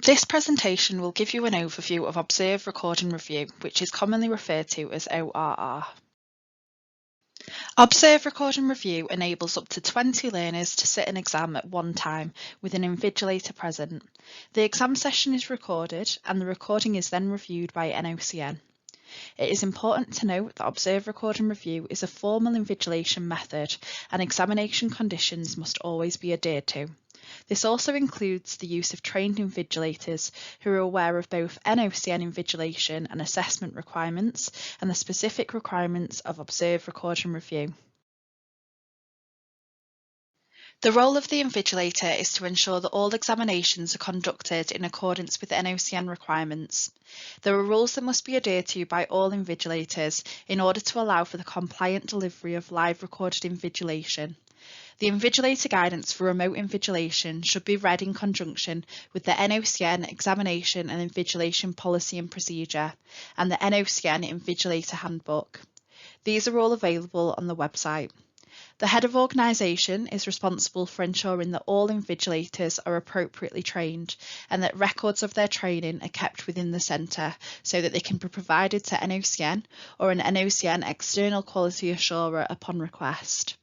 This presentation will give you an overview of Observe, Record and Review, which is commonly referred to as ORR. Observe, Record and Review enables up to 20 learners to sit an exam at one time with an invigilator present. The exam session is recorded and the recording is then reviewed by NOCN. It is important to note that Observe, Record and Review is a formal invigilation method and examination conditions must always be adhered to. This also includes the use of trained invigilators who are aware of both NOCN invigilation and assessment requirements and the specific requirements of Observe, Record and Review. The role of the invigilator is to ensure that all examinations are conducted in accordance with NOCN requirements. There are rules that must be adhered to by all invigilators in order to allow for the compliant delivery of live recorded invigilation. The invigilator guidance for remote invigilation should be read in conjunction with the NOCN Examination and Invigilation Policy and Procedure and the NOCN Invigilator Handbook. These are all available on the website. The head of organisation is responsible for ensuring that all invigilators are appropriately trained and that records of their training are kept within the centre so that they can be provided to NOCN or an NOCN external quality assurer upon request.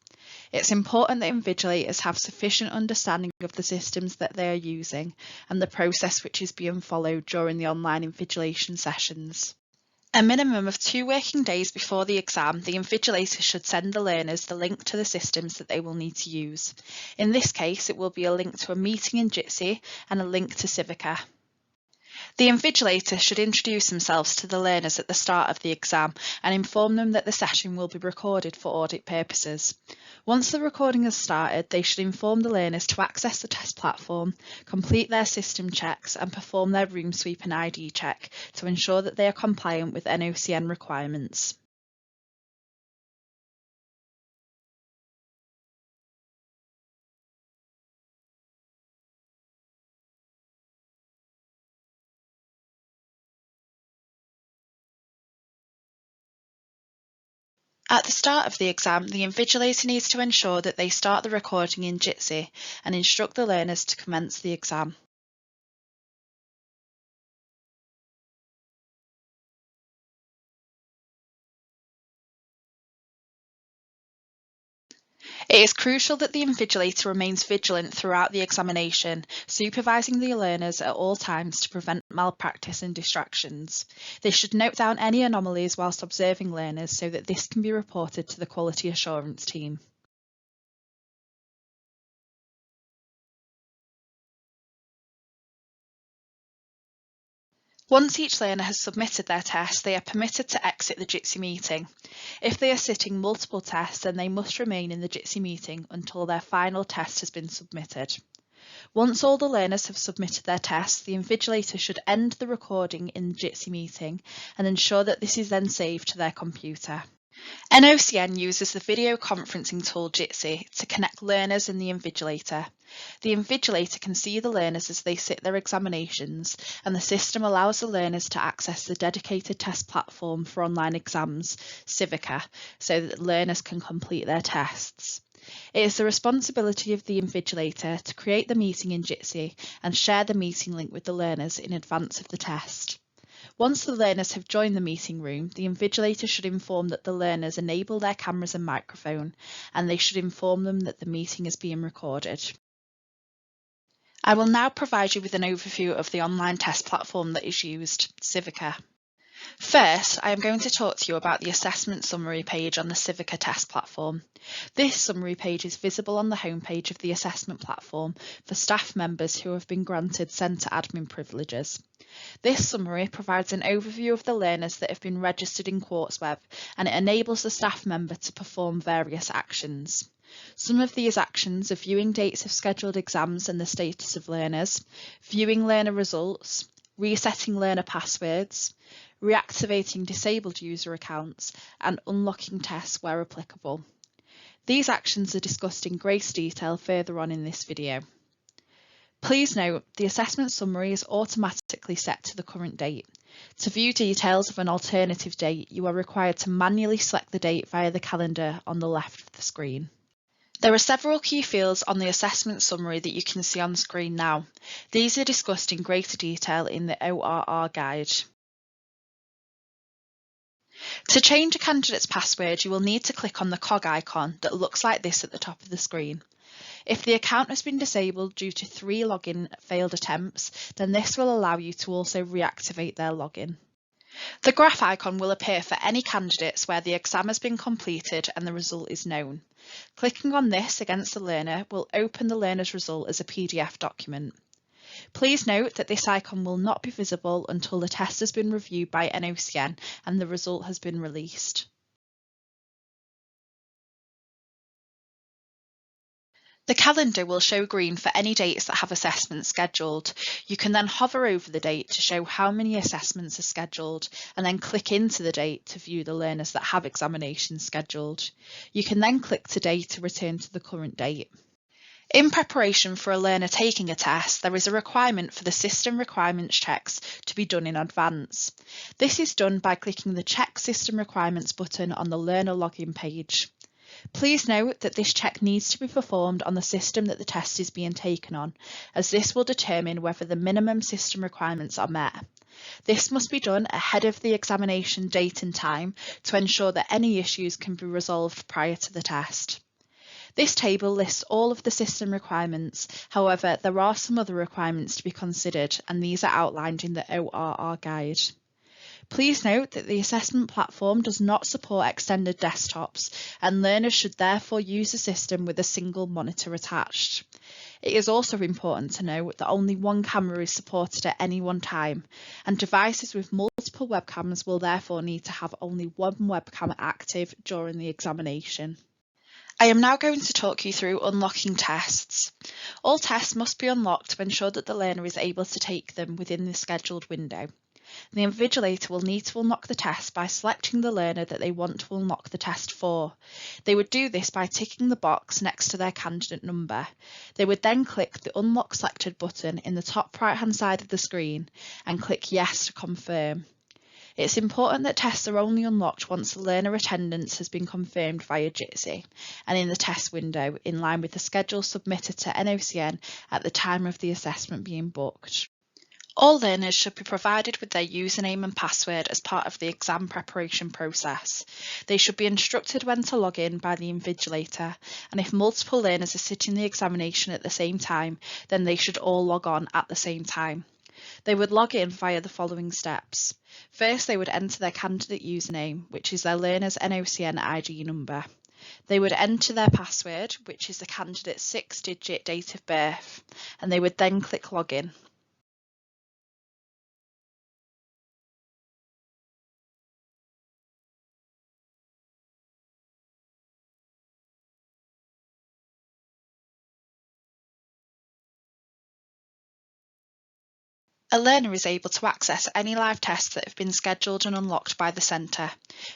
It's important that invigilators have sufficient understanding of the systems that they are using and the process which is being followed during the online invigilation sessions. A minimum of 2 working days before the exam, the invigilator should send the learners the link to the systems that they will need to use. In this case, it will be a link to a meeting in Jitsi and a link to Civica. The invigilator should introduce themselves to the learners at the start of the exam and inform them that the session will be recorded for audit purposes. Once the recording has started, they should inform the learners to access the test platform, complete their system checks and perform their room sweep and ID check to ensure that they are compliant with NOCN requirements. At the start of the exam, the invigilator needs to ensure that they start the recording in Jitsi and instruct the learners to commence the exam. It is crucial that the invigilator remains vigilant throughout the examination, supervising the learners at all times to prevent malpractice and distractions. They should note down any anomalies whilst observing learners so that this can be reported to the quality assurance team. Once each learner has submitted their test, they are permitted to exit the Jitsi meeting. If they are sitting multiple tests, then they must remain in the Jitsi meeting until their final test has been submitted. Once all the learners have submitted their tests, the invigilator should end the recording in the Jitsi meeting and ensure that this is then saved to their computer. NOCN uses the video conferencing tool Jitsi to connect learners and the invigilator. The invigilator can see the learners as they sit their examinations, and the system allows the learners to access the dedicated test platform for online exams, Civica, so that learners can complete their tests. It is the responsibility of the invigilator to create the meeting in Jitsi and share the meeting link with the learners in advance of the test. Once the learners have joined the meeting room, the invigilator should inform that the learners enable their cameras and microphone, and they should inform them that the meeting is being recorded. I will now provide you with an overview of the online test platform that is used, Civica. First, I am going to talk to you about the assessment summary page on the Civica test platform. This summary page is visible on the homepage of the assessment platform for staff members who have been granted centre admin privileges. This summary provides an overview of the learners that have been registered in QuartzWeb, and it enables the staff member to perform various actions. Some of these actions are viewing dates of scheduled exams and the status of learners, viewing learner results, resetting learner passwords, reactivating disabled user accounts, and unlocking tests where applicable. These actions are discussed in greater detail further on in this video. Please note, the assessment summary is automatically set to the current date. To view details of an alternative date, you are required to manually select the date via the calendar on the left of the screen. There are several key fields on the assessment summary that you can see on screen now. These are discussed in greater detail in the ORR guide. To change a candidate's password, you will need to click on the cog icon that looks like this at the top of the screen. If the account has been disabled due to 3 login failed attempts, then this will allow you to also reactivate their login. The graph icon will appear for any candidates where the exam has been completed and the result is known. Clicking on this against the learner will open the learner's result as a PDF document. Please note that this icon will not be visible until the test has been reviewed by NOCN and the result has been released. The calendar will show green for any dates that have assessments scheduled. You can then hover over the date to show how many assessments are scheduled and then click into the date to view the learners that have examinations scheduled. You can then click today to return to the current date. In preparation for a learner taking a test, there is a requirement for the system requirements checks to be done in advance. This is done by clicking the Check System Requirements button on the learner login page. Please note that this check needs to be performed on the system that the test is being taken on, as this will determine whether the minimum system requirements are met. This must be done ahead of the examination date and time to ensure that any issues can be resolved prior to the test. This table lists all of the system requirements, however there are some other requirements to be considered and these are outlined in the ORR guide. Please note that the assessment platform does not support extended desktops and learners should therefore use the system with a single monitor attached. It is also important to note that only one camera is supported at any one time and devices with multiple webcams will therefore need to have only one webcam active during the examination. I am now going to talk you through unlocking tests. All tests must be unlocked to ensure that the learner is able to take them within the scheduled window. The invigilator will need to unlock the test by selecting the learner that they want to unlock the test for. They would do this by ticking the box next to their candidate number. They would then click the Unlock Selected button in the top right-hand side of the screen and click Yes to confirm. It's important that tests are only unlocked once the learner attendance has been confirmed via Jitsi and in the test window in line with the schedule submitted to NOCN at the time of the assessment being booked. All learners should be provided with their username and password as part of the exam preparation process. They should be instructed when to log in by the invigilator, and if multiple learners are sitting the examination at the same time, then they should all log on at the same time. They would log in via the following steps. First, they would enter their candidate username, which is their learner's NOCN ID number. They would enter their password, which is the candidate's 6-digit date of birth, and they would then click Login. A learner is able to access any live tests that have been scheduled and unlocked by the centre.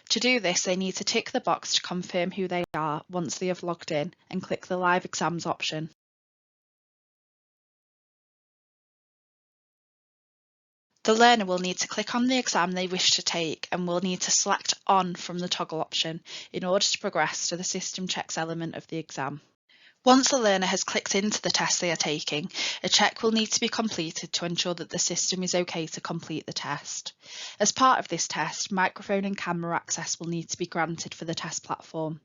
To do this, they need to tick the box to confirm who they are once they have logged in and click the Live Exams option. The learner will need to click on the exam they wish to take and will need to select On from the toggle option in order to progress to the System Checks element of the exam. Once the learner has clicked into the test they are taking, a check will need to be completed to ensure that the system is okay to complete the test. As part of this test, microphone and camera access will need to be granted for the test platform.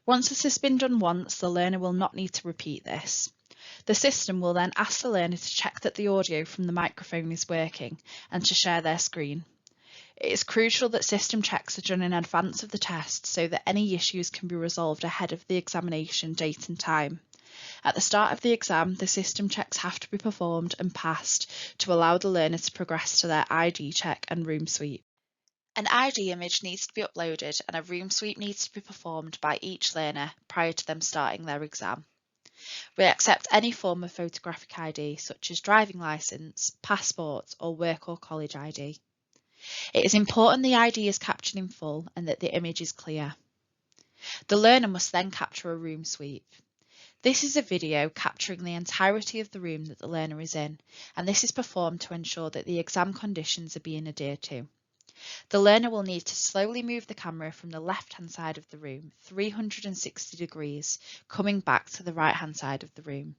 Once this has been done once, the learner will not need to repeat this. The system will then ask the learner to check that the audio from the microphone is working and to share their screen. It is crucial that system checks are done in advance of the test so that any issues can be resolved ahead of the examination date and time. At the start of the exam, the system checks have to be performed and passed to allow the learner to progress to their ID check and room sweep. An ID image needs to be uploaded and a room sweep needs to be performed by each learner prior to them starting their exam. We accept any form of photographic ID such as driving licence, passport or work or college ID. It is important the ID is captured in full and that the image is clear. The learner must then capture a room sweep. This is a video capturing the entirety of the room that the learner is in, and this is performed to ensure that the exam conditions are being adhered to. The learner will need to slowly move the camera from the left-hand side of the room 360 degrees, coming back to the right-hand side of the room.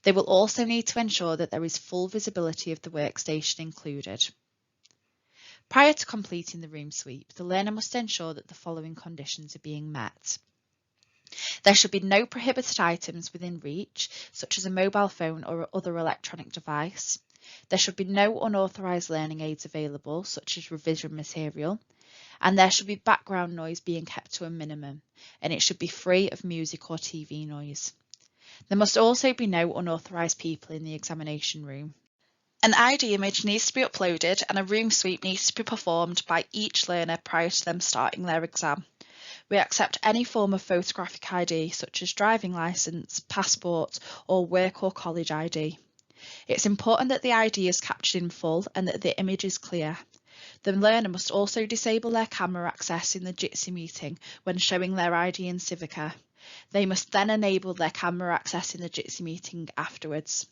They will also need to ensure that there is full visibility of the workstation included. Prior to completing the room sweep, the learner must ensure that the following conditions are being met. There should be no prohibited items within reach, such as a mobile phone or other electronic device. There should be no unauthorised learning aids available, such as revision material, and there should be background noise being kept to a minimum, and it should be free of music or TV noise. There must also be no unauthorised people in the examination room. An ID image needs to be uploaded and a room sweep needs to be performed by each learner prior to them starting their exam. We accept any form of photographic ID such as driving licence, passport or work or college ID. It's important that the ID is captured in full and that the image is clear. The learner must also disable their camera access in the Jitsi meeting when showing their ID in Civica. They must then enable their camera access in the Jitsi meeting afterwards.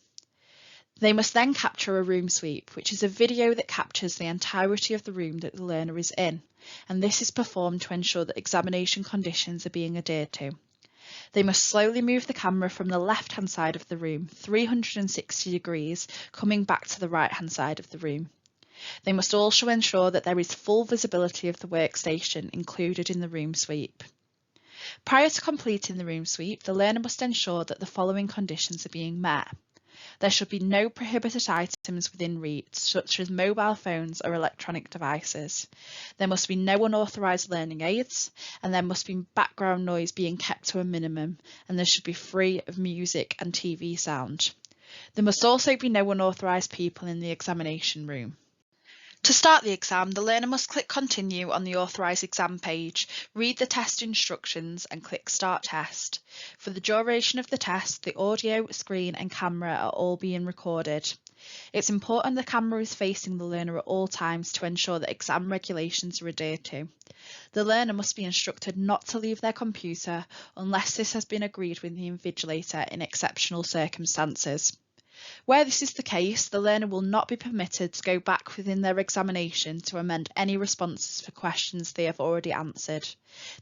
They must then capture a room sweep, which is a video that captures the entirety of the room that the learner is in, and this is performed to ensure that examination conditions are being adhered to. They must slowly move the camera from the left-hand side of the room 360 degrees, coming back to the right-hand side of the room. They must also ensure that there is full visibility of the workstation included in the room sweep. Prior to completing the room sweep, the learner must ensure that the following conditions are being met. There should be no prohibited items within reach, such as mobile phones or electronic devices. There must be no unauthorised learning aids, and there must be background noise being kept to a minimum, and there should be free of music and TV sound. There must also be no unauthorised people in the examination room. To start the exam, the learner must click Continue on the Authorise Exam page, read the test instructions and click Start Test. For the duration of the test, the audio, screen and camera are all being recorded. It's important the camera is facing the learner at all times to ensure that exam regulations are adhered to. The learner must be instructed not to leave their computer unless this has been agreed with the invigilator in exceptional circumstances. Where this is the case, the learner will not be permitted to go back within their examination to amend any responses for questions they have already answered.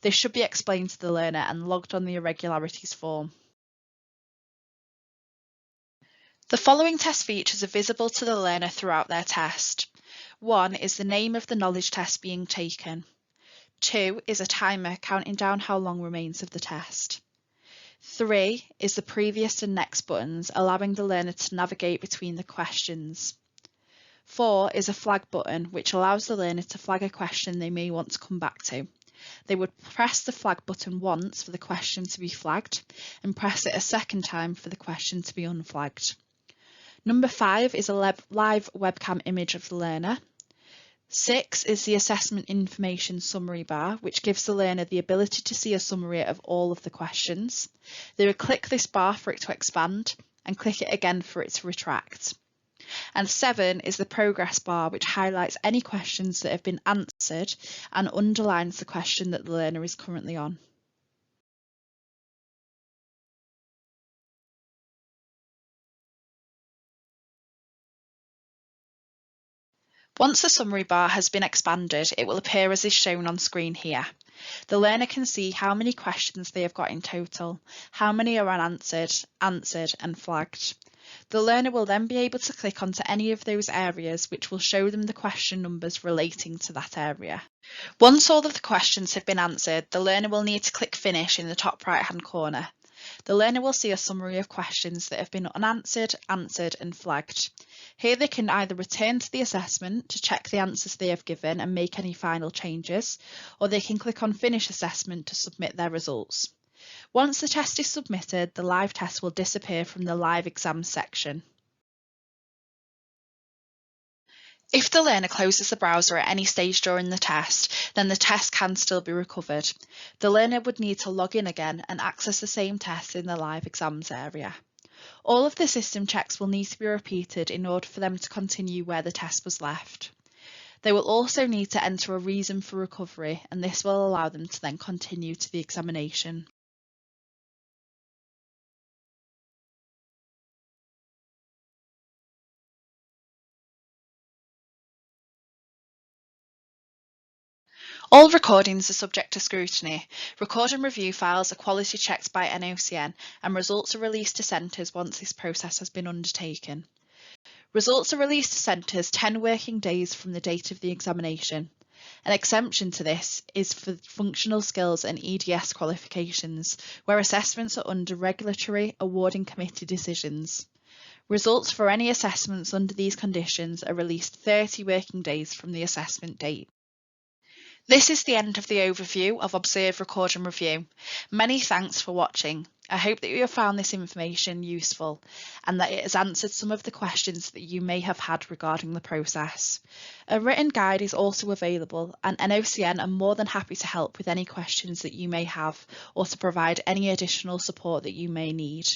This should be explained to the learner and logged on the irregularities form. The following test features are visible to the learner throughout their test. 1 is the name of the knowledge test being taken. 2 is a timer counting down how long remains of the test. 3 is the previous and next buttons, allowing the learner to navigate between the questions. 4 is a flag button, which allows the learner to flag a question they may want to come back to. They would press the flag button once for the question to be flagged and press it a second time for the question to be unflagged. Number 5 is a live webcam image of the learner. 6 is the assessment information summary bar, which gives the learner the ability to see a summary of all of the questions. They would click this bar for it to expand and click it again for it to retract. And 7 is the progress bar, which highlights any questions that have been answered and underlines the question that the learner is currently on. Once the summary bar has been expanded, it will appear as is shown on screen here. The learner can see how many questions they have got in total, how many are unanswered, answered and flagged. The learner will then be able to click onto any of those areas, which will show them the question numbers relating to that area. Once all of the questions have been answered, the learner will need to click Finish in the top right-hand corner. The learner will see a summary of questions that have been unanswered, answered and flagged. Here they can either return to the assessment to check the answers they have given and make any final changes, or they can click on Finish Assessment to submit their results. Once the test is submitted, the live test will disappear from the live exam section. If the learner closes the browser at any stage during the test, then the test can still be recovered. The learner would need to log in again and access the same test in the live exams area. All of the system checks will need to be repeated in order for them to continue where the test was left. They will also need to enter a reason for recovery, and this will allow them to then continue to the examination. All recordings are subject to scrutiny. Record and review files are quality checked by NOCN and results are released to centres once this process has been undertaken. Results are released to centres 10 working days from the date of the examination. An exemption to this is for functional skills and EDS qualifications, where assessments are under regulatory awarding committee decisions. Results for any assessments under these conditions are released 30 working days from the assessment date. This is the end of the overview of Observe, Record and Review. Many thanks for watching. I hope that you have found this information useful and that it has answered some of the questions that you may have had regarding the process. A written guide is also available and NOCN are more than happy to help with any questions that you may have or to provide any additional support that you may need.